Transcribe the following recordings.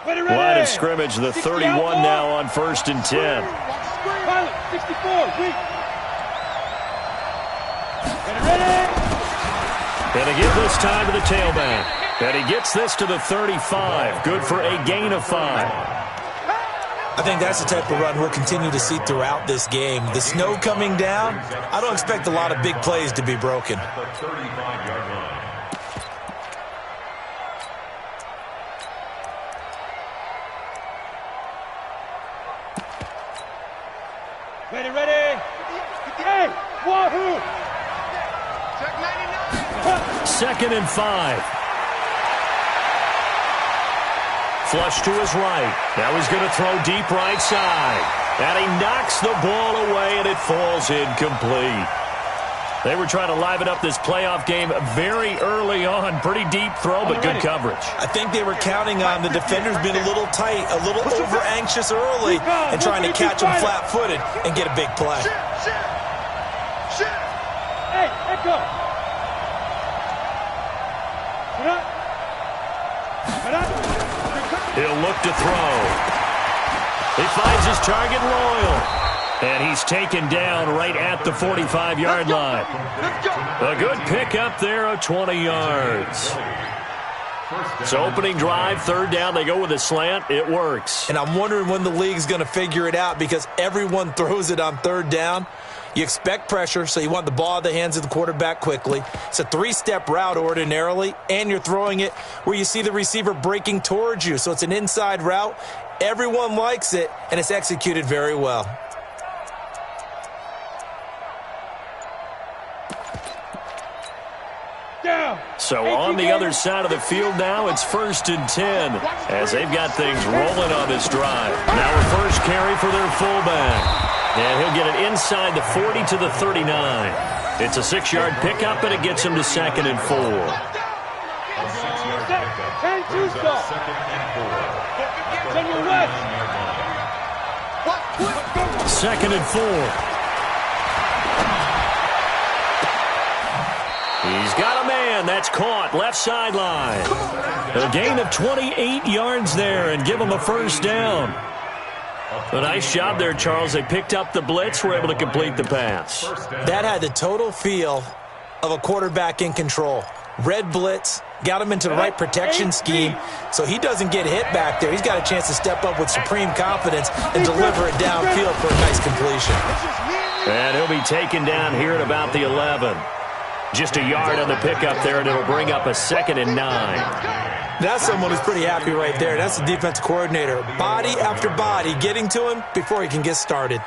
Line of scrimmage, the 31 now on 1st and 10. 64, And he gives this time to the tailback. And he gets this to the 35. Good for a gain of 5. I think that's the type of run we'll continue to see throughout this game. The snow coming down, I don't expect a lot of big plays to be broken. Ready. Hey, wahoo! Check 2nd and 5. Flush to his right. Now he's going to throw deep right side. And he knocks the ball away, and it falls incomplete. They were trying to liven up this playoff game very early on. Pretty deep throw, but good coverage. I think they were counting on the defenders being a little tight, a little over-anxious early, and trying to catch them flat-footed and get a big play. Hey, let go. He'll look to throw. He finds his target, Royal. And he's taken down right at the 45-yard line. A good pickup there of 20 yards. So opening drive, 3rd down, they go with a slant. It works. And I'm wondering when the league's going to figure it out because everyone throws it on 3rd down. You expect pressure, so you want the ball in the hands of the quarterback quickly. It's a 3-step route ordinarily, and you're throwing it where you see the receiver breaking towards you. So it's an inside route. Everyone likes it, and it's executed very well. So on the other side of the field now, it's 1st and 10 as they've got things rolling on this drive. Now a first carry for their fullback. And he'll get it inside the 40 to the 39. It's a 6-yard pickup, and it gets him to 2nd and 4. 2nd and 4. He's got a man. That's caught. Left sideline. A gain of 28 yards there and give him a 1st down. A nice job there, Charles. They picked up the blitz, were able to complete the pass. That had the total feel of a quarterback in control. Red blitz, got him into the right protection scheme, so he doesn't get hit back there. He's got a chance to step up with supreme confidence and deliver it downfield for a nice completion. And he'll be taken down here at about the 11. Just a yard on the pickup there, and it'll bring up a 2nd and 9. That's someone who's pretty happy right there. That's the defensive coordinator. Body after body getting to him before he can get started.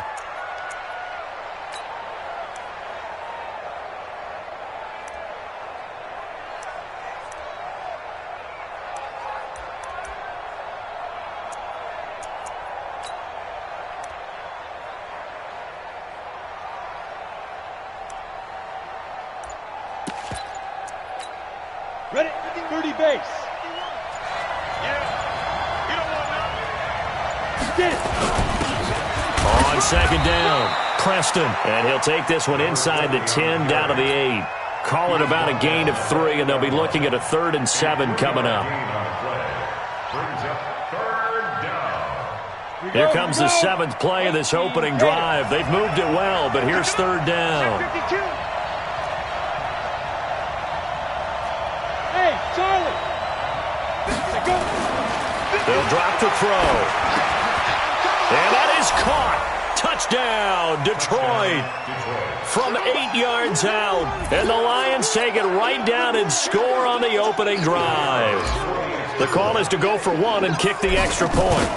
Ready? 30 base. On 2nd down, Preston. And he'll take this one inside the 10, down to the 8. Call it about a gain of 3, and they'll be looking at a 3rd and 7 coming up. Here comes the 7th play of this opening drive. They've moved it well, but here's 3rd down. Hey, Charlie. They'll drop the throw. And that is caught. Touchdown, Detroit. From 8 yards out. And the Lions take it right down and score on the opening drive. The call is to go for 1 and kick the extra point.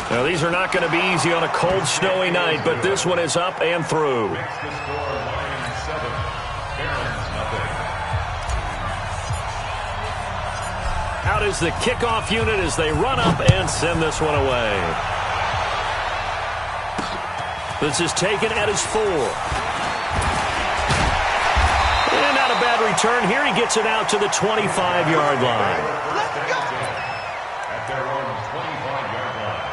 Now, these are not going to be easy on a cold, snowy night, but this one is up and through. Out is the kickoff unit as they run up and send this one away. This is taken at his 4. And not a bad return here. He gets it out to the 25-yard line. At their own 25-yard line.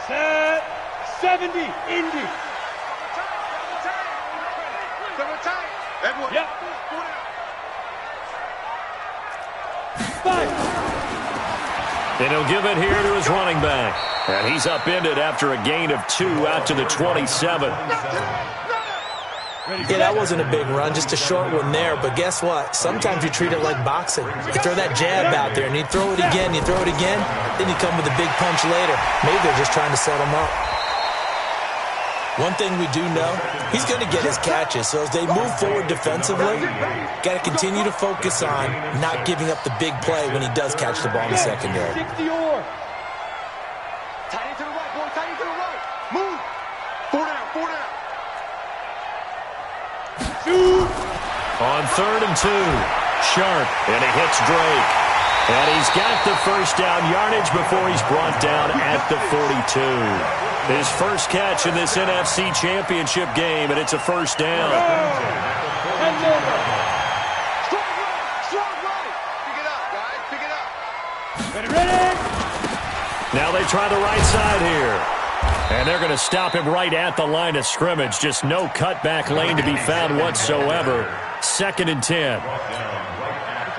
Set 70, Indy. Edward. Yep. 5. And he'll give it here to his running back. And he's upended after a gain of 2 out to the 27. Yeah, that wasn't a big run, just a short one there. But guess what? Sometimes you treat it like boxing. You throw that jab out there, and you throw it again, you throw it again, then you come with a big punch later. Maybe they're just trying to set him up. One thing we do know, he's going to get his catches. So as they move forward defensively, got to continue to focus on not giving up the big play when he does catch the ball in the secondary. 60 or. Tight end to the right, boy. Tight end to the right. Move. 4 down. 4 down. Shoot. On 3rd and 2, Sharp, and he hits Drake. And he's got the first down yardage before he's brought down at the 42. His first catch in this NFC Championship game, and it's a first down. And over. Strong right. Strong right. Pick it up, guys. Pick it up. Ready, ready. Now they try the right side here. And they're going to stop him right at the line of scrimmage. Just no cutback lane to be found whatsoever. 2nd and 10.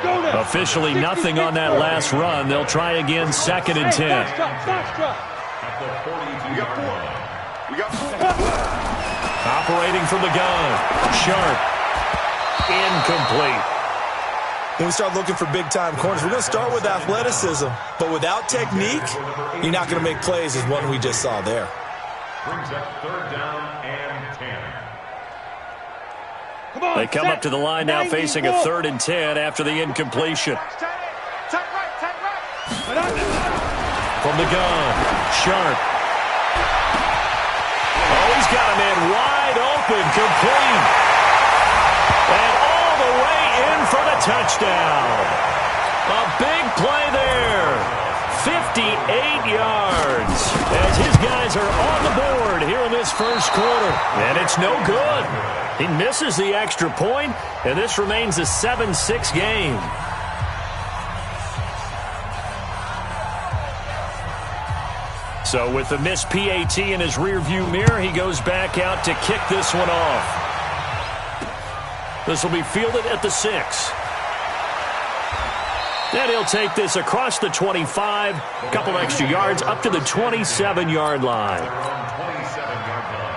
Go now. Officially nothing on that last run. They'll try again 2nd and 10. Box drop. We got 4. We got 4. Operating from the gun. Sharp. Incomplete. When we start looking for big-time corners, we're going to start with athleticism. But without technique, you're not going to make plays as one we just saw there. Brings up 3rd down and 10. Come on, They come set. up to the line now facing a 3rd and 10 after the incompletion. Tight right. Tight right. From the gun. Sharp. Oh, he's got a man wide open. Complete. And all the way in for the touchdown. A big play there. 58 yards as his guys are on the board here in this first quarter. And it's no good. He misses the extra point, and this remains a 7-6 game. So with the missed PAT in his rearview mirror, he goes back out to kick this one off. This will be fielded at the 6. And he'll take this across the 25, a couple extra yards up to the 27-yard line. 27-yard line.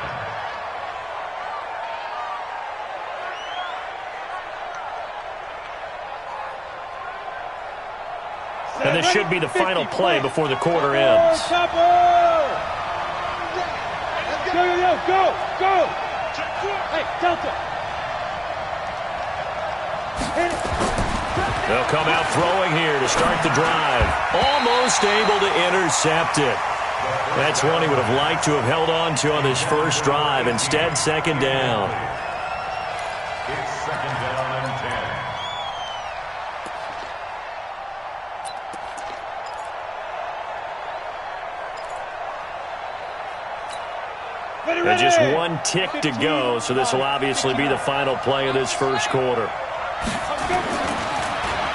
And this should be the final play before the quarter ends. Go. Hey, Delta. Hit it. They'll come out throwing here to start the drive. Almost able to intercept it. That's one he would have liked to have held on to on this first drive. Instead, 2nd down. It's 2nd down and 10. And just one tick to go, so this will obviously be the final play of this first quarter.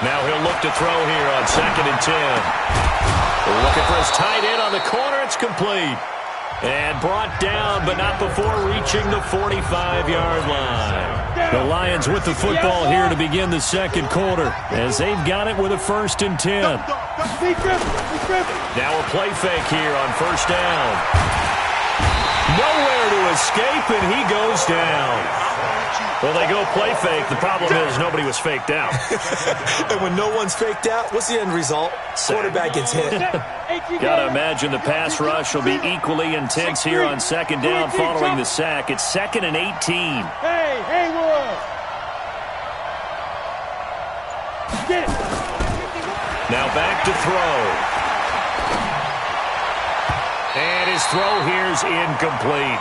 Now he'll look to throw here on 2nd and 10. Looking for his tight end on the corner. It's complete. And brought down, but not before reaching the 45-yard line. The Lions with the football here to begin the second quarter, as they've got it with a 1st and 10. Now a play fake here on 1st down. Nowhere to escape, and he goes down. Well, they go play fake. The problem is nobody was faked out. And when no one's faked out, what's the end result? Quarterback gets hit. Got to imagine the pass rush will be equally intense here on 2nd down following the sack. It's 2nd and 18. Hey, Haywood. Get it. Now back to throw. And his throw here's incomplete.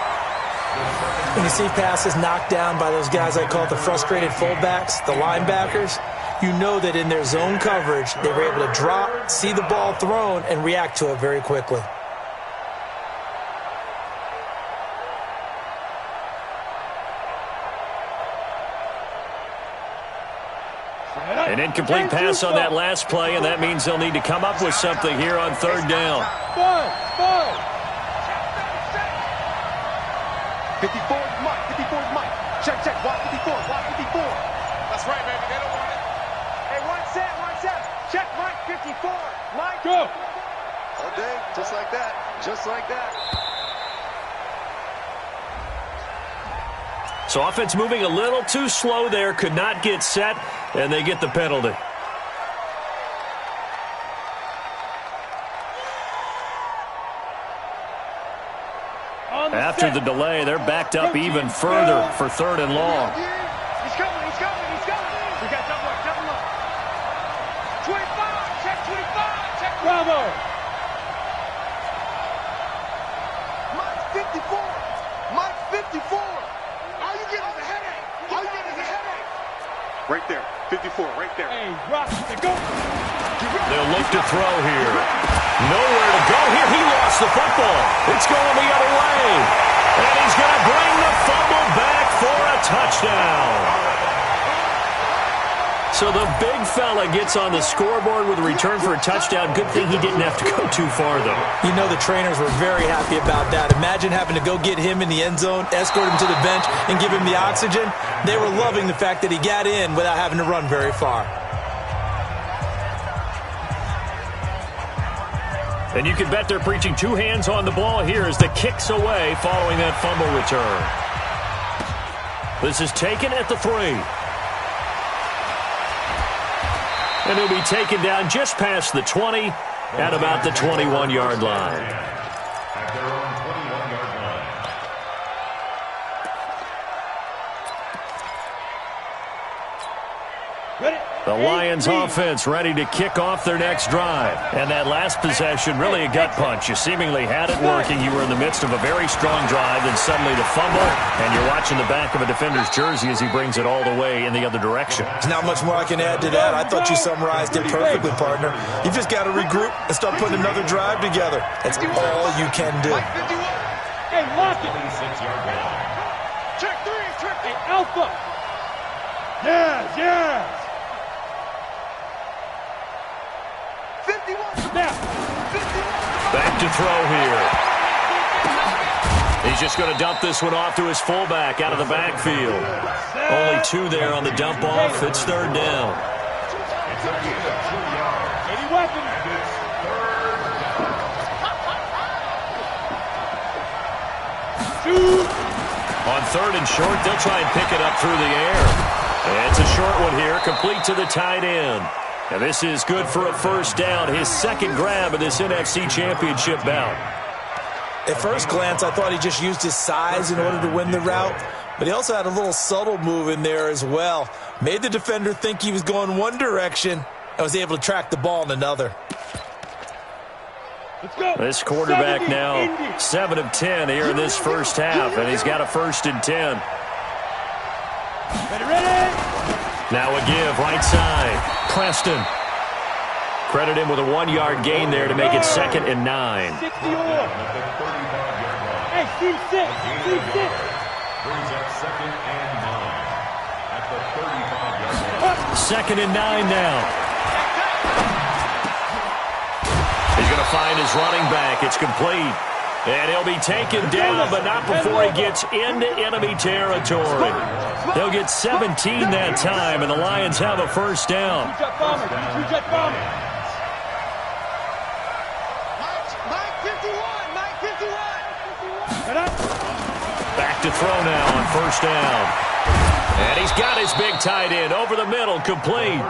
When you see passes knocked down by those guys I call the frustrated fullbacks, the linebackers, you know that in their zone coverage, they were able to drop, see the ball thrown, and react to it very quickly. An incomplete pass on that last play, and that means they'll need to come up with something here on 3rd down. 54 Mike. Check. Watch 54. Just like that. Just like that. So offense moving a little too slow there. Could not get set, and they get the penalty. After the delay, they're backed up even further for 3rd and long. He's coming. He's coming. He's coming. We got double up. Double up. 25. Check 25. Check. Bravo. Mike 54. Mike 54. All you get is a headache. All you get is a headache. Right there. 54. Right there. Hey, rock. Go. They'll look to throw here. Nowhere to go here. He lost the football. It's going the other way. And he's going to bring the fumble back for a touchdown. So the big fella gets on the scoreboard with a return for a touchdown. Good thing he didn't have to go too far, though. You know the trainers were very happy about that. Imagine having to go get him in the end zone, escort him to the bench, and give him the oxygen. They were loving the fact that he got in without having to run very far. And you can bet they're preaching two hands on the ball here as the kick's away following that fumble return. This is taken at the 3. And he'll be taken down just past the 20 at about the 21-yard line. At their own 21-yard line. Ready? The Lions offense ready to kick off their next drive. And that last possession, really a gut punch. You seemingly had it working. You were in the midst of a very strong drive, and suddenly the fumble, and you're watching the back of a defender's jersey as he brings it all the way in the other direction. There's not much more I can add to that. I thought you summarized it perfectly, partner. You just got to regroup and start putting another drive together. That's all you can do. Mike 51. Hey, lock it. 26-yard line. Check 3. Check 3. Hey, Alpha. Yes, yes. 51. Now. 51. Back to throw here. He's just going to dump this one off to his fullback out of the backfield. Only 2 there on the dump off. It's 3rd down. It's a gain of 2 yards. 80 weapons. And it's 3rd down. Shoot. On 3rd and short, they'll try and pick it up through the air. And it's a short one here, complete to the tight end. And this is good for a 1st down, his 2nd grab of this NFC Championship bout. At first glance, I thought he just used his size in order to win the route, but he also had a little subtle move in there as well. Made the defender think he was going one direction and was able to track the ball in another. Let's go. This quarterback now 7 of 10 here in this first half, and he's got a 1st and 10. Ready. Now a give, right side. Preston. Credit him with a 1-yard gain there to make it 2nd and 9. 60 At the 35-yard line. Hey, C6. C6. Brings up 2nd and 9. At the 35-yard line. 2nd and 9 now. He's going to find his running back. It's complete. And he'll be taken down, but not before he gets into enemy territory. They'll get 17 that time, and the Lions have a 1st down. Two-jet bomber. Two-jet bomber. Mike 51. Mike 51. Get up. Back to throw now on 1st down. And he's got his big tight end over the middle, complete.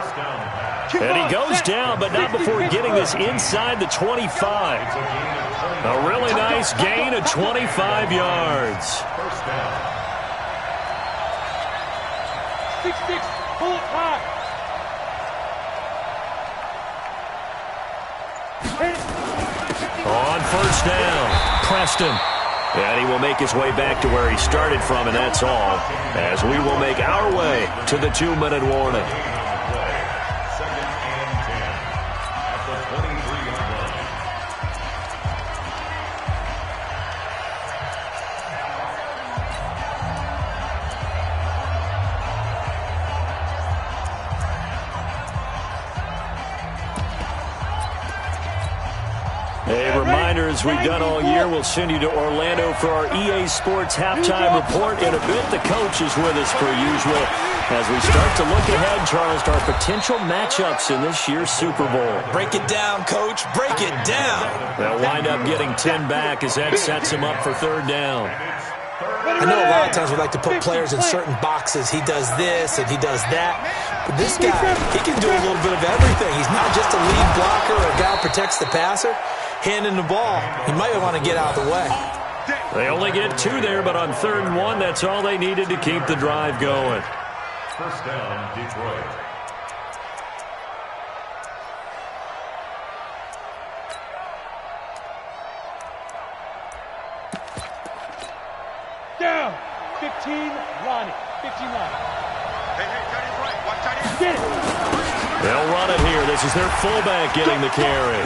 And he goes down, but not before getting this inside the 25. A really nice gain of 25 yards. 1st down. 6-6. Pull it high. On 1st down, Preston. And he will make his way back to where he started from, and that's all, as we will make our way to the 2-minute warning. 2nd and 10. At the 23-yard line. A reminder reminder, as we've done all year, we'll send you to Orlando for our EA Sports halftime report. In a bit, the coach is with us per usual as we start to look ahead, Charles, to our potential matchups in this year's Super Bowl. Break it down, Coach. Break it down. They'll wind up getting 10 back as that sets him up for third down. I know a lot of times we like to put players in certain boxes. He does this and he does that. But this guy, he can do a little bit of everything. He's not just a lead blocker or a guy who protects the passer. Handing the ball, he might want to get out of the way. They only get 2 there, but on 3rd and 1, that's all they needed to keep the drive going. First down, Detroit. Down. 15, Ronnie. 15, Ronnie. Hey, tight end right. Watch tight end. Get it. They'll run it here. This is their fullback getting the carry.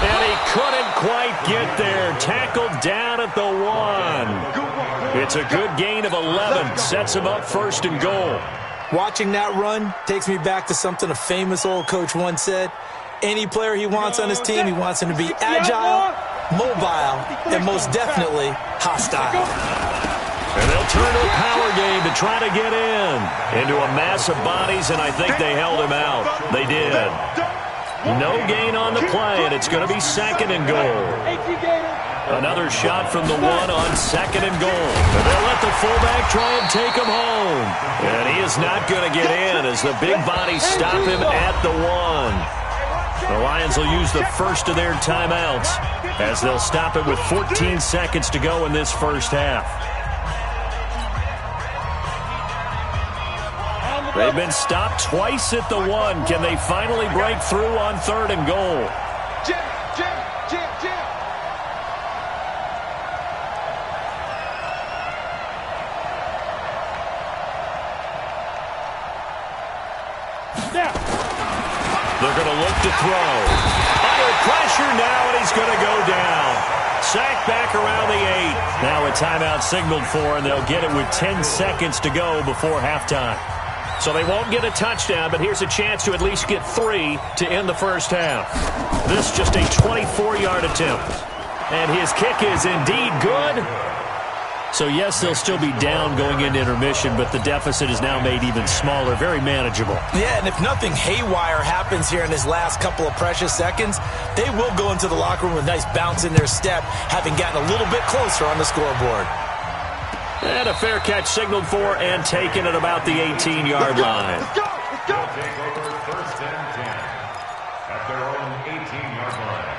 And he couldn't quite get there. Tackled down at the 1. It's a good gain of 11. Sets him up 1st and goal. Watching that run takes me back to something a famous old coach once said. Any player he wants on his team, he wants him to be agile, mobile, and most definitely hostile. And they'll turn to a power game to try to get into a mass of bodies, and I think they held him out. They did. No gain on the play, and it's going to be 2nd and goal. Another shot from the 1 on 2nd and goal. And they'll let the fullback try and take him home. And he is not going to get in as the big bodies stop him at the 1. The Lions will use the first of their timeouts as they'll stop it with 14 seconds to go in this first half. They've been stopped twice at the 1. Can they finally break through on 3rd and goal? Jam. They're going to look to throw. Under pressure now, and he's going to go down. Sacked back around the 8. Now a timeout signaled for, and they'll get it with 10 seconds to go before halftime. So they won't get a touchdown, but here's a chance to at least get 3 to end the first half. This just a 24-yard attempt. And his kick is indeed good. So, yes, they'll still be down going into intermission, but the deficit is now made even smaller, very manageable. Yeah, and if nothing haywire happens here in his last couple of precious seconds, they will go into the locker room with a nice bounce in their step, having gotten a little bit closer on the scoreboard. And a fair catch signaled for and taken at about the 18-yard line. Let's go. Take over 1st and 10 at their own 18-yard line.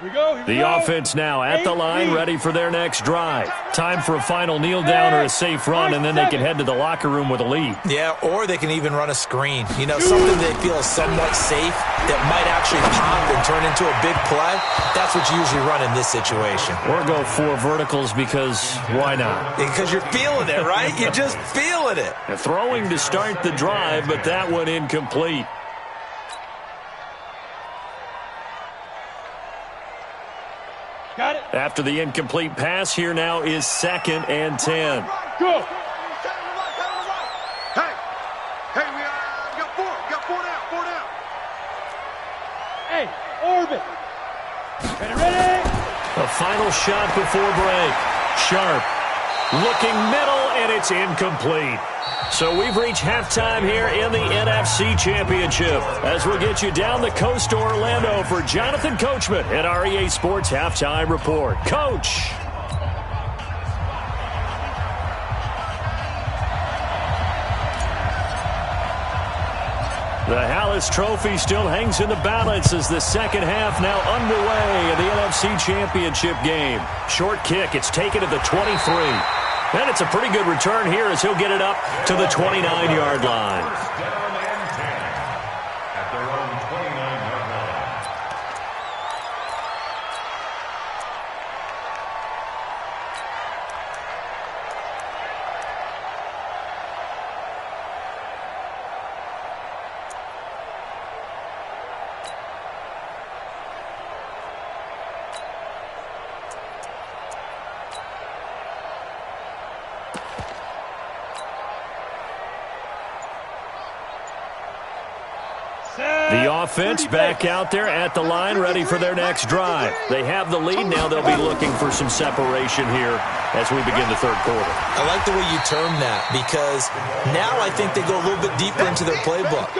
Here we go. The offense now at the line, ready for their next drive. Time for a final kneel down or a safe run, and then they can head to the locker room with a lead. Yeah, or they can even run a screen. You know, something they feel is somewhat safe that might actually pop and turn into a big play. That's what you usually run in this situation. Or go 4 verticals because why not? Because you're feeling it, right? You're just feeling it. Throwing to start the drive, but that one incomplete. Got it. After the incomplete pass, here now is 2nd and 10. Go. Hey, we got 4. We got 4 down. 4 down. Hey, orbit. Ready. A final shot before break. Sharp. Looking middle, and it's incomplete. So we've reached halftime here in the NFC Championship as we'll get you down the coast to Orlando for Jonathan Coachman at our EA Sports Halftime Report. Coach. The Hallis Trophy still hangs in the balance as the second half now underway in the NFC Championship game. Short kick. It's taken at the 23. And it's a pretty good return here as he'll get it up to the 29-yard line. First down and 10 at their own 29-yard line. offense back out there at the line, ready for their next drive. They have the lead. Now they'll be looking for some separation here as we begin the third quarter. I like the way you term that, because now I think they go a little bit deeper into their playbook.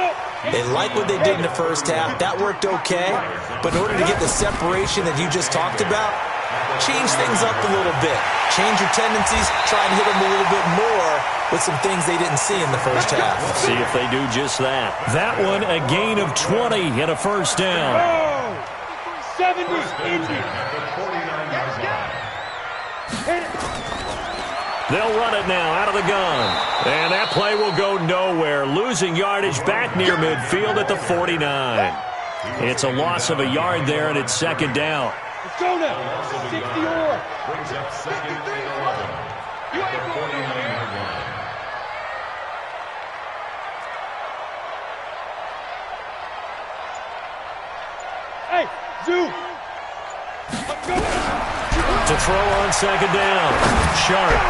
They like what they did in the first half. That worked okay. But in order to get the separation that you just talked about, change things up a little bit. Change your tendencies. Try and hit them a little bit more with some things they didn't see in the first half. See if they do just that. That one, a gain of 20 and a first down. 70, easy. They'll run it now out of the gun. And that play will go nowhere. Losing yardage back near midfield at the 49. It's a loss of a yard there, and it's second down. Let's go now. 60 or. Brings up second and 11 at the 49-yard line. Hey, Zoo. To throw on second down. Sharp.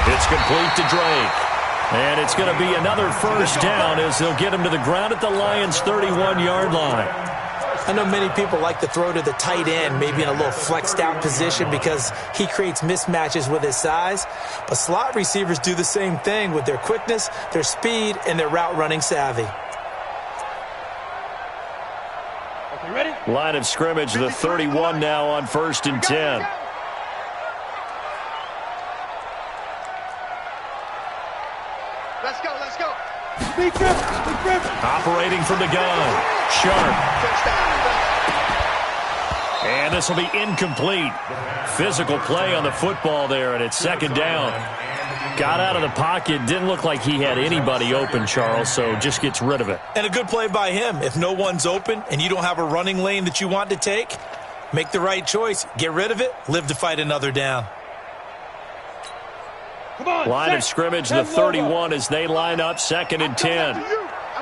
It's complete to Drake. And it's going to be another first down as they'll get him to the ground at the Lions' 31-yard line. I know many people like to throw to the tight end, maybe in a little flexed out position because he creates mismatches with his size. But slot receivers do the same thing with their quickness, their speed, and their route running savvy. Okay, ready? Line of scrimmage, the 31 now on 1st and 10. Let's go, let's go. Big grip, big grip. Operating from the gun. Sharp. And this will be incomplete. Physical play on the football there, and it's second down. Got out of the pocket. Didn't look like he had anybody open, Charles, so just gets rid of it. And a good play by him. If no one's open and you don't have a running lane that you want to take, make the right choice. Get rid of it. Live to fight another down. Come on, Line of scrimmage, the 31 as they line up, 2nd and 10. I'm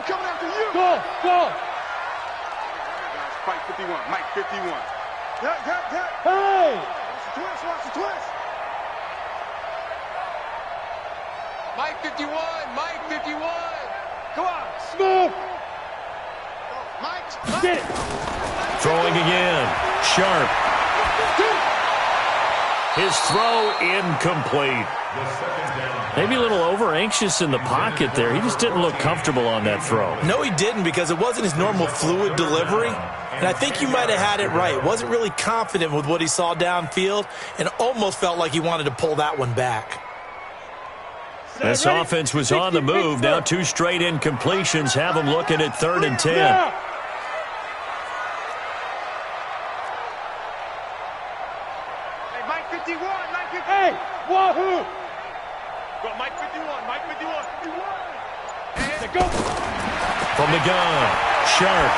coming after you. Go. Mike 51, Mike 51. Hey! Watch the twist. Mike 51, Mike 51. Come on. Smooth. Mike. Get it. Throwing again. Sharp. His throw incomplete. Maybe a little over-anxious in the pocket there. He just didn't look comfortable on that throw. No, he didn't, because it wasn't his normal fluid delivery. And I think you might have had it right. Wasn't really confident with what he saw downfield and almost felt like he wanted to pull that one back. This offense was on the move. Now 2 straight incompletions have them looking at 3rd and 10. Yeah. Hey, Mike 51, Mike 51. Hey, wahoo! Go, Mike 51, Mike 51. Let's go. From the gun. Sharp.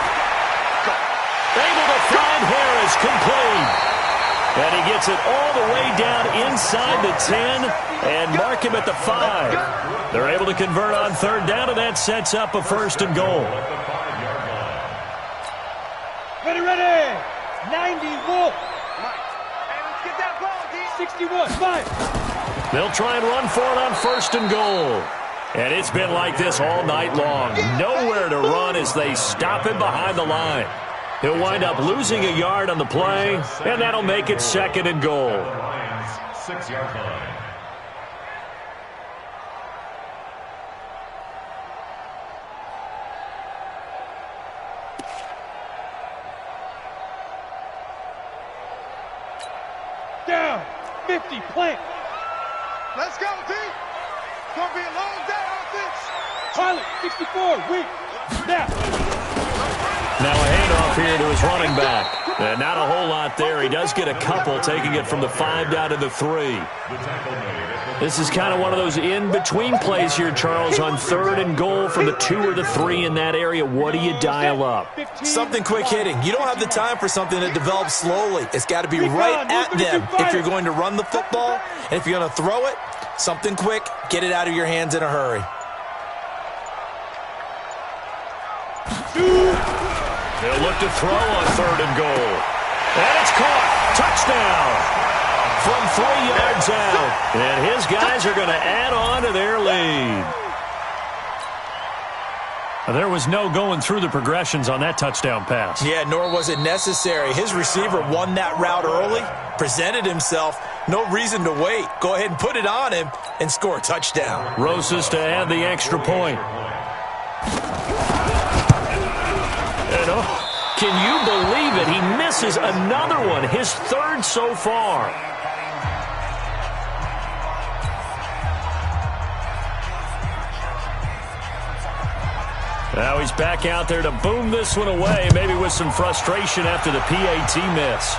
Able to find Harris, complete. And he gets it all the way down inside the 10 and mark him at the 5. They're able to convert on 3rd down, and that sets up a 1st and goal. Ready. 90 Wolf. Hey, let's get that ball, D. 61, 5. They'll try and run for it on 1st and goal. And it's been like this all night long. Nowhere to run as they stop him behind the line. He'll wind up losing a yard on the play, and that'll make it 2nd and goal. 6-yard line. Down. 50, plant. Let's go, D. It's going to be a long day offense. Pilot, 64, weak. Snap. Now a handoff here to his running back. And not a whole lot there. He does get a couple, taking it from the 5 down to the 3. This is kind of one of those in-between plays here, Charles, on 3rd and goal from the 2 or the 3 in that area. What do you dial up? Something quick hitting. You don't have the time for something that develops slowly. It's got to be right at them if you're going to run the football. And if you're going to throw it, something quick, get it out of your hands in a hurry. They'll look to throw on 3rd and goal. And it's caught. Touchdown. From 3 yards out. And his guys are going to add on to their lead. There was no going through the progressions on that touchdown pass. Yeah, nor was it necessary. His receiver won that route early, presented himself, no reason to wait. Go ahead and put it on him and score a touchdown. Rosas to add the extra point. And can you believe it? He misses another one, his third so far. Now he's back out there to boom this one away, maybe with some frustration after the PAT miss.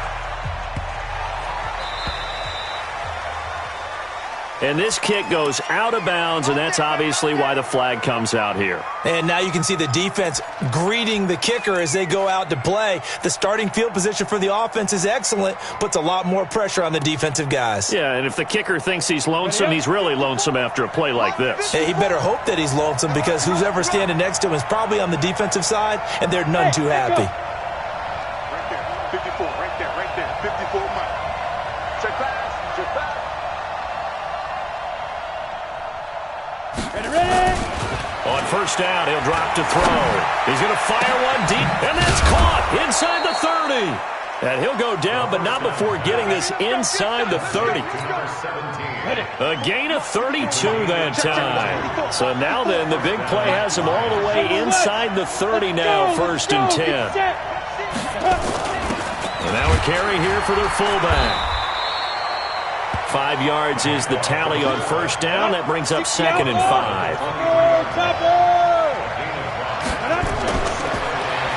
And this kick goes out of bounds, and that's obviously why the flag comes out here. And now you can see the defense greeting the kicker as they go out to play. The starting field position for the offense is excellent, puts a lot more pressure on the defensive guys. Yeah, and if the kicker thinks he's lonesome, he's really lonesome after a play like this. Hey, he better hope that he's lonesome, because who's ever standing next to him is probably on the defensive side, and they're none too happy. Right there, 54, right there, 54, Mike. Check pass, check pass. Ready? On first down, he'll drop to throw. He's going to fire one deep, and that's caught inside the 30. And he'll go down, but not before getting this inside the 30. A gain of 32 that time. So now then, the big play has him all the way inside the 30 now, first and 10. And now a carry here for their fullback. 5 yards is the tally on first down. That brings up second and 5.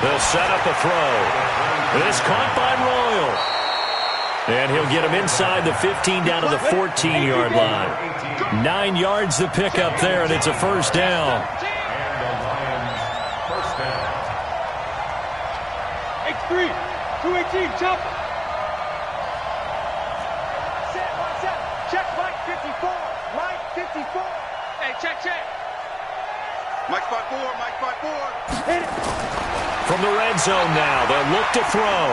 They'll set up a throw. This caught by Royal. And he'll get him inside the 15 down to the 14-yard line. 9 yards to pick up there, and it's a first down. X3, 218, chopper. Check Mike 54. Mike 54. Hey, check. Mike 54, Mike 54. Hit it. From the red zone now, they'll look to throw.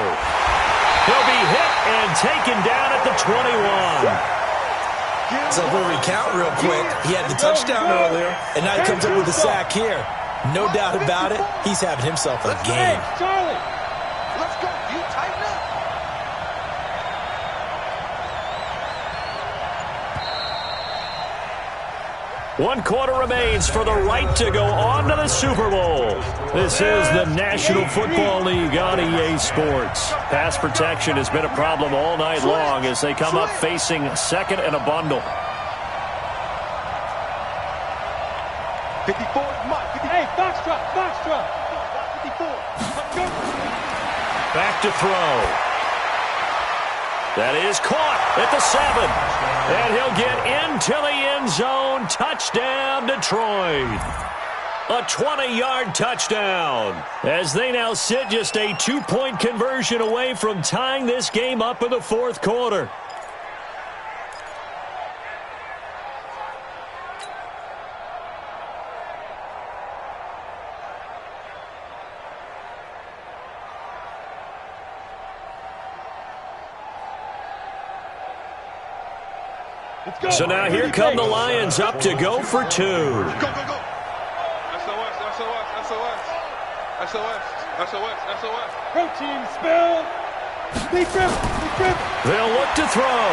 He'll be hit and taken down at the 21. So we'll recount real quick. He had the touchdown earlier, and now he comes up with a sack here. No doubt about it, he's having himself a game. Hey, Charlie. Let's go. You tighten up. One quarter remains for the right to go on to the Super Bowl. This is the National Football League on EA Sports. Pass protection has been a problem all night long as they come up facing second and a bundle. 54, Mike. 54. Hey, Foxtrot. 54. Let's go. Back to throw. That is caught at the 7. And he'll get into the end zone. Touchdown, Detroit. A 20-yard touchdown. As they now sit just a 2-point conversion away from tying this game up in the fourth quarter. So now here come the Lions up to go for 2. Go. SOS. Protein spill. They trip. They'll look to throw.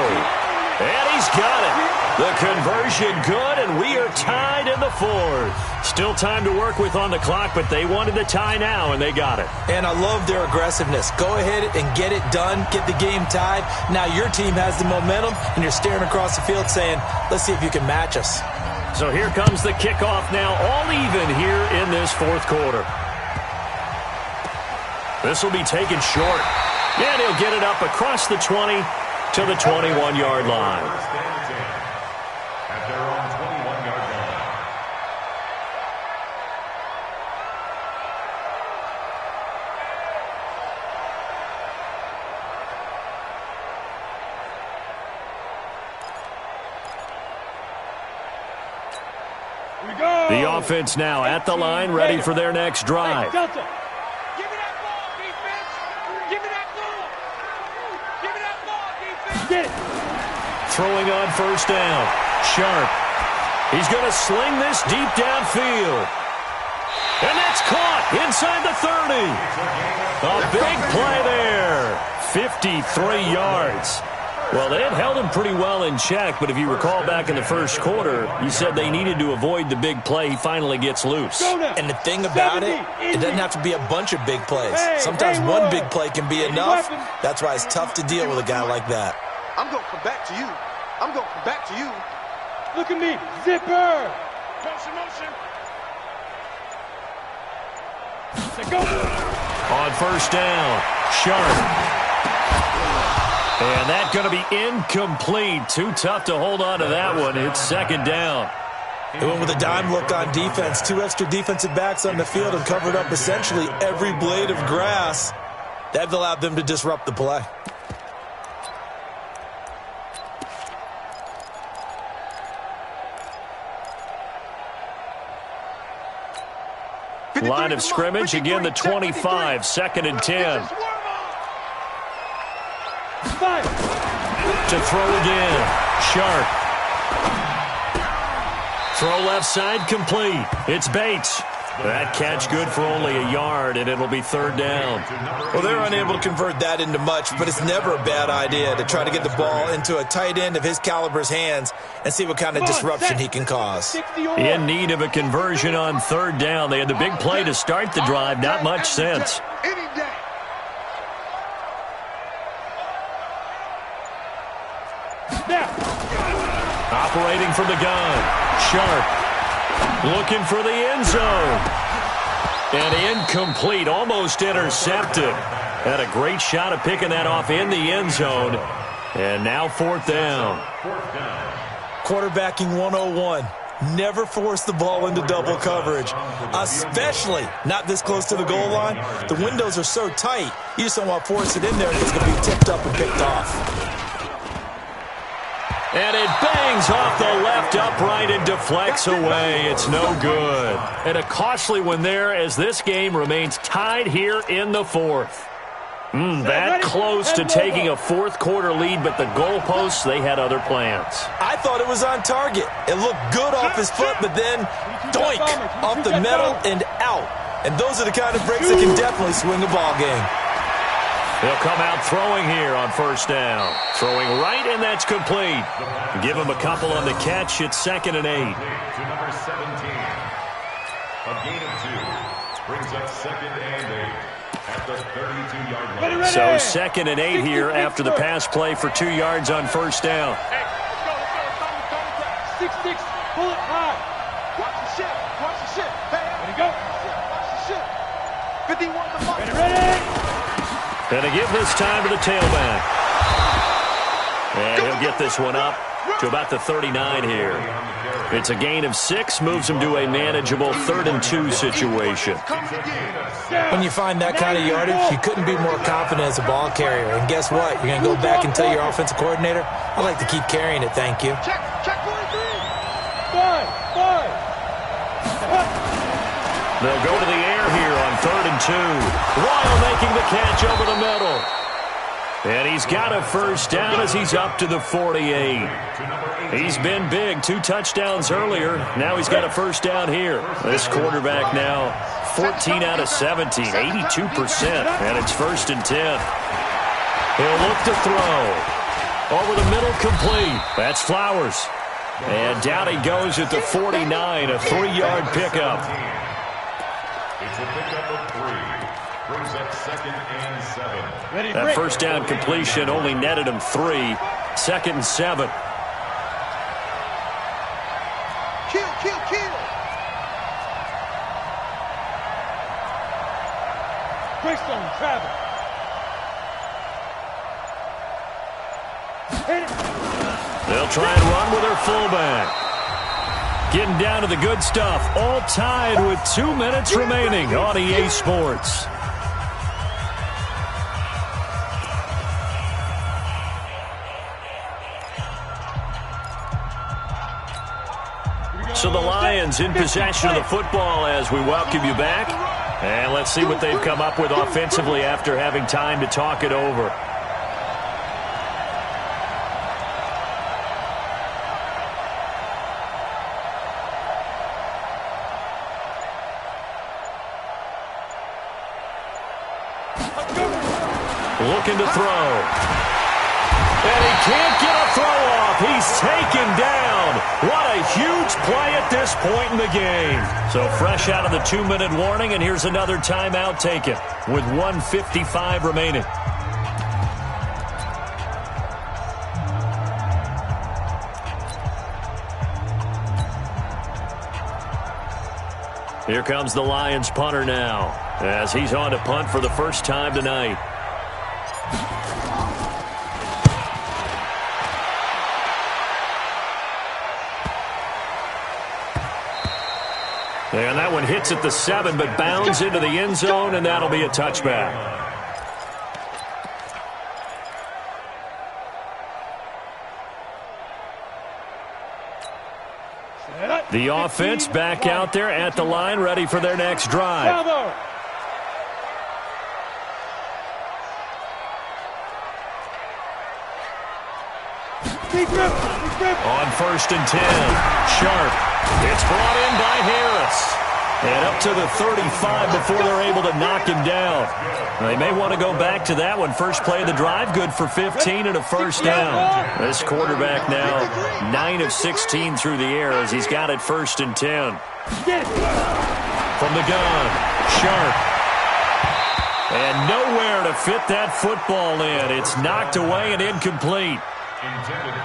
And he's got it. The conversion good, and we are tied in the fourth. Still time to work with on the clock, but they wanted the tie now, and they got it. And I love their aggressiveness. Go ahead and get it done. Get the game tied. Now your team has the momentum, and you're staring across the field saying, let's see if you can match us. So here comes the kickoff now, all even here in this fourth quarter. This will be taken short. And he'll get it up across the 20 to the 21-yard line. At their own 21-yard line. Here we go. The offense now at the line, ready for their next drive. Hey, Delta. Give me that ball, defense. Give me that ball. Give me that ball, defense. Get it. Throwing on first down. Sharp. He's going to sling this deep downfield. And that's caught inside the 30. A big play there. 53 yards. Well, they had held him pretty well in check, but if you recall back in the first quarter, you said they needed to avoid the big play. He finally gets loose. And the thing about it doesn't have to be a bunch of big plays. Sometimes one big play can be enough. That's why it's tough to deal with a guy like that. I'm going to come back to you. I'm going to come back to you. Look at me. Zipper. Motion. Go. On first down, Sharp. And that's going to be incomplete. Too tough to hold on to that one. It's second down. They went with a dime look on defense. 2 extra defensive backs on the field and covered up essentially every blade of grass. That allowed them to disrupt the play. Line of scrimmage, again the 25, 2nd and 10. To throw again, Sharp. Throw left side complete. It's Bates. That catch good for only a yard, and it'll be third down. Well, they're unable to convert that into much, but it's never a bad idea to try to get the ball into a tight end of his caliber's hands and see what kind of disruption he can cause. In need of a conversion on third down. They had the big play to start the drive. Not much sense. Operating from the gun. Sharp. Looking for the end zone. And incomplete. Almost intercepted. Had a great shot at picking that off in the end zone. And now fourth down. Quarterbacking 101. Never force the ball into double coverage, especially not this close to the goal line. The windows are so tight, you just don't want to force it in there because it's going to be tipped up and picked off. And it bangs off the left upright and deflects away. It's no good. And a costly one there as this game remains tied here in the fourth. That close to taking a fourth quarter lead, but the goalposts, they had other plans. I thought it was on target. It looked good off his foot, but then doink, off the metal and out. And those are the kind of breaks that can definitely swing a ball game. They'll come out throwing here on first down. Throwing right, and that's complete. Give him a couple on the catch. It's 2nd and 8. To number 17. A gain of 2. Brings up 2nd and 8 at the 32-yard line. So 2nd and 8 here after the pass play for 2 yards on first down. Hey, let's go. 6-6. Pull it high. Watch the shit. Watch the shit. Hey, ready, go. watch the shit. 51 to mark. Ready. And to give this time to the tailback. And he'll get this one up to about the 39 here. It's a gain of 6, moves him to a manageable 3rd and 2 situation. When you find that kind of yardage, you couldn't be more confident as a ball carrier. And guess what? You're going to go back and tell your offensive coordinator, I'd like to keep carrying it, thank you. Check 43. 5. They'll go to the air here on 3rd and 2. Royal making the catch over the middle. And he's got a first down as he's up to the 48. He's been big. 2 touchdowns earlier. Now he's got a first down here. This quarterback now 14 out of 17, 82%. And it's 1st and 10. He'll look to throw. Over the middle, complete. That's Flowers. And down he goes at the 49, a 3-yard pickup. It's a pickup of 3. Brings up 2nd and 7. That first down completion only netted him 3. 2nd and 7. Kill. Greystone, travel. Hit it. They'll try and run with their fullback. Getting down to the good stuff. All tied with 2 minutes remaining on EA Sports. So the Lions in possession of the football as we welcome you back. And let's see what they've come up with offensively after having time to talk it over. looking to throw. And he can't get a throw off. He's taken down. What a huge play at this point in the game. So fresh out of the 2-minute warning, and here's another timeout taken with 1:55 remaining. Here comes the Lions punter now, as he's on to punt for the first time tonight. And that one hits at the 7, but bounds into the end zone, and that'll be a touchback. The offense back out there at the line, ready for their next drive. On 1st and 10, Sharp. It's brought in by Harris. And up to the 35 before they're able to knock him down. They may want to go back to that one. First play of the drive, good for 15 and a first down. This quarterback now 9 of 16 through the air as he's got it 1st and 10. From the gun, Sharp. And nowhere to fit that football in. It's knocked away and incomplete.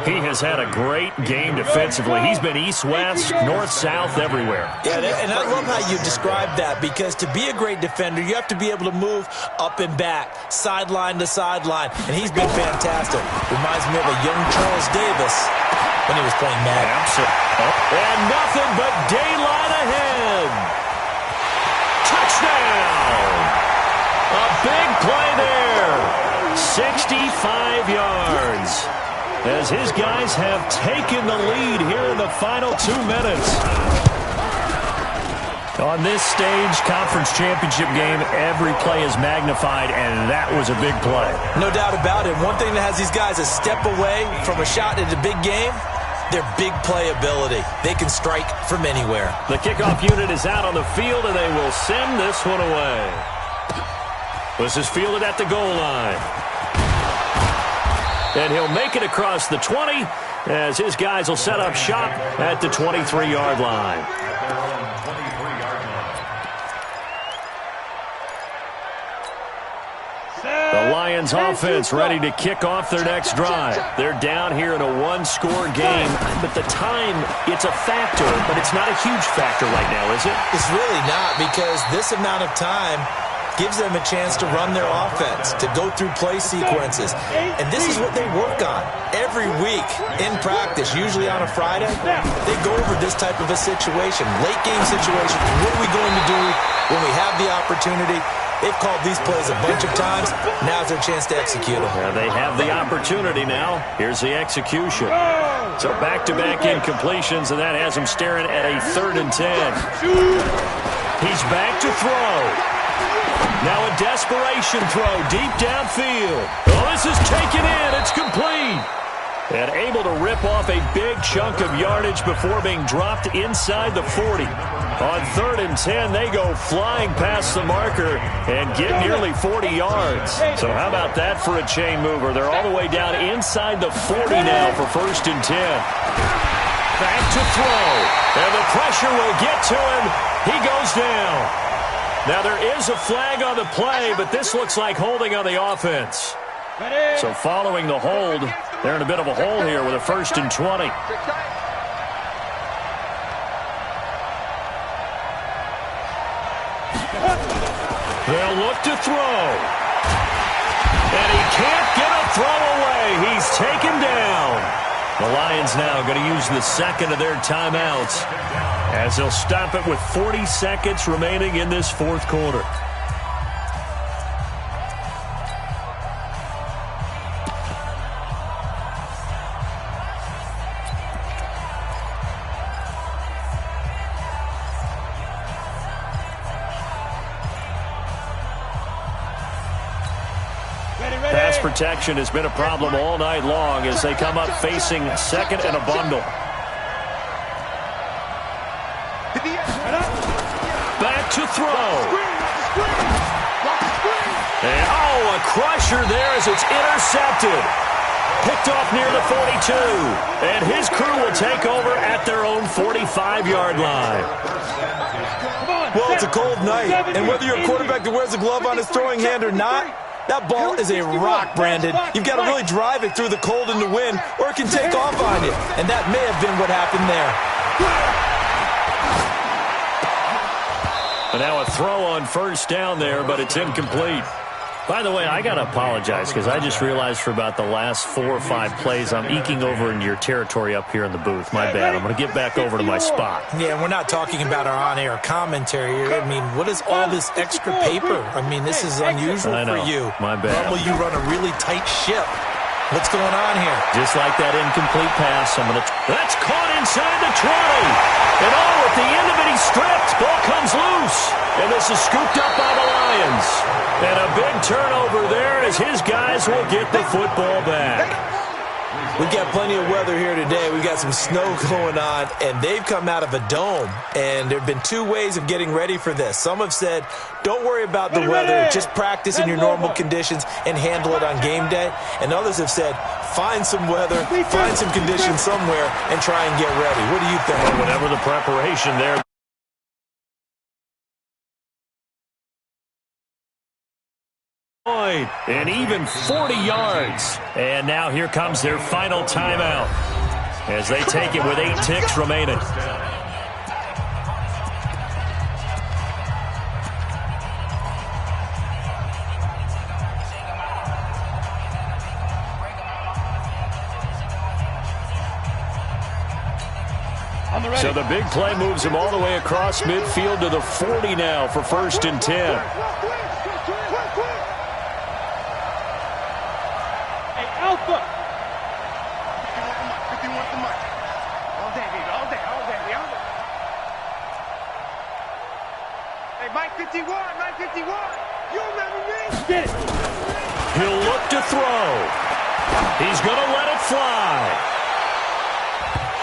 He has had a great game defensively. He's been east-west, north-south, everywhere. Yeah, and I love how you describe that, because to be a great defender, you have to be able to move up and back, sideline to sideline, and he's been fantastic. Reminds me of a young Charles Davis when he was playing Madden. And nothing but daylight ahead. Touchdown! A big play there. 65 yards. As his guys have taken the lead here in the final 2 minutes. On this stage, conference championship game, every play is magnified, and that was a big play. No doubt about it. One thing that has these guys a step away from a shot at a big game, their big play ability. They can strike from anywhere. The kickoff unit is out on the field, and they will send this one away. This is fielded at the goal line. And he'll make it across the 20 as his guys will set up shop at the 23-yard line. The Lions offense ready to kick off their next drive. They're down here in a one-score game, but the time, it's a factor, but it's not a huge factor right now, is it? It's really not, because this amount of time gives them a chance to run their offense, to go through play sequences. And this is what they work on every week in practice, usually on a Friday. They go over this type of a situation, late game situation. What are we going to do when we have the opportunity? They've called these plays a bunch of times. Now's their chance to execute them. Yeah, they have the opportunity now. Here's the execution. So back-to-back incompletions, and that has them staring at a 3rd and 10. He's back to throw. Now a desperation throw deep downfield. Oh, this is taken in. It's complete. And able to rip off a big chunk of yardage before being dropped inside the 40. On 3rd and 10, they go flying past the marker and get nearly 40 yards. So how about that for a chain mover? They're all the way down inside the 40 now for 1st and 10. Back to throw. And the pressure will get to him. He goes down. Now, there is a flag on the play, but this looks like holding on the offense. So following the hold, they're in a bit of a hole here with a 1st and 20. They'll look to throw. And he can't get a throw away. He's taken down. The Lions now going to use the second of their timeouts as they'll stop it with 40 seconds remaining in this 4th quarter. Pass protection has been a problem all night long as they come up facing 2nd and a bundle. Back to throw. And, a crusher there as it's intercepted. Picked off near the 42. And his crew will take over at their own 45-yard line. Well, it's a cold night, and whether you're a quarterback that wears a glove on his throwing hand or not, that ball is a rock, Brandon. You've got to really drive it through the cold and the wind, or it can take off on you. And that may have been what happened there. And now a throw on first down there, but it's incomplete. By the way, I got to apologize because I just realized for about the last 4 or 5 plays, I'm eking over into your territory up here in the booth. My bad. I'm going to get back over to my spot. Yeah, we're not talking about our on-air commentary here. I mean, what is all this extra paper? I mean, this is unusual for you. My bad. Normally you run a really tight ship. What's going on here? Just like that incomplete pass, that's caught inside the 20. And at the end of it, he's stripped. Ball comes loose. And this is scooped up by the Lions. And a big turnover there as his guys will get the football back. We've got plenty of weather here today. We've got some snow going on, and they've come out of a dome. And there have been 2 ways of getting ready for this. Some have said, don't worry about the weather. Just practice in your normal conditions and handle it on game day. And others have said, find some weather, find some conditions somewhere, and try and get ready. What do you think? Well, whatever the preparation there. And even 40 yards. And now here comes their final timeout as they take it with 8 ticks remaining. So the big play moves him all the way across midfield to the 40 now for 1st and 10. Alpha. 51 to Mike. All day, baby. All day. Hey, Mike 51. You remember me? Get it. He'll look to throw. He's going to let it fly.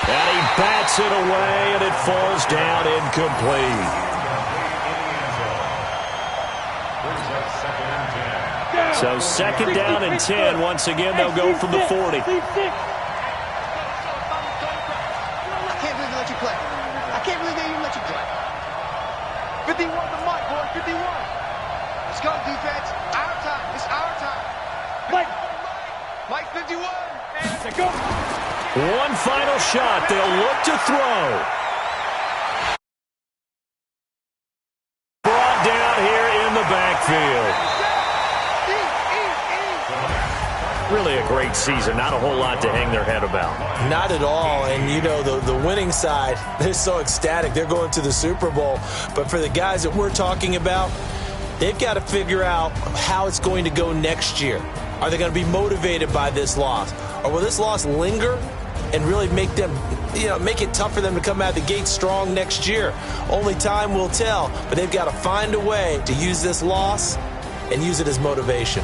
And he bats it away, and it falls down incomplete. So 2nd down and 10. Once again, they'll go from the 40. I can't believe they let you play. I can't believe they even let you play. 51 to Mike, boy. 51. Let's go, defense. Our time. It's our time. Mike 51. Let's go. One final shot. They'll look to throw. Brought down here in the backfield. Really a great season. Not a whole lot to hang their head about. Not at all. And, you know, the winning side, they're so ecstatic. They're going to the Super Bowl. But for the guys that we're talking about, they've got to figure out how it's going to go next year. Are they going to be motivated by this loss? Or will this loss linger and really make them, make it tough for them to come out of the gate strong next year? Only time will tell. But they've got to find a way to use this loss and use it as motivation.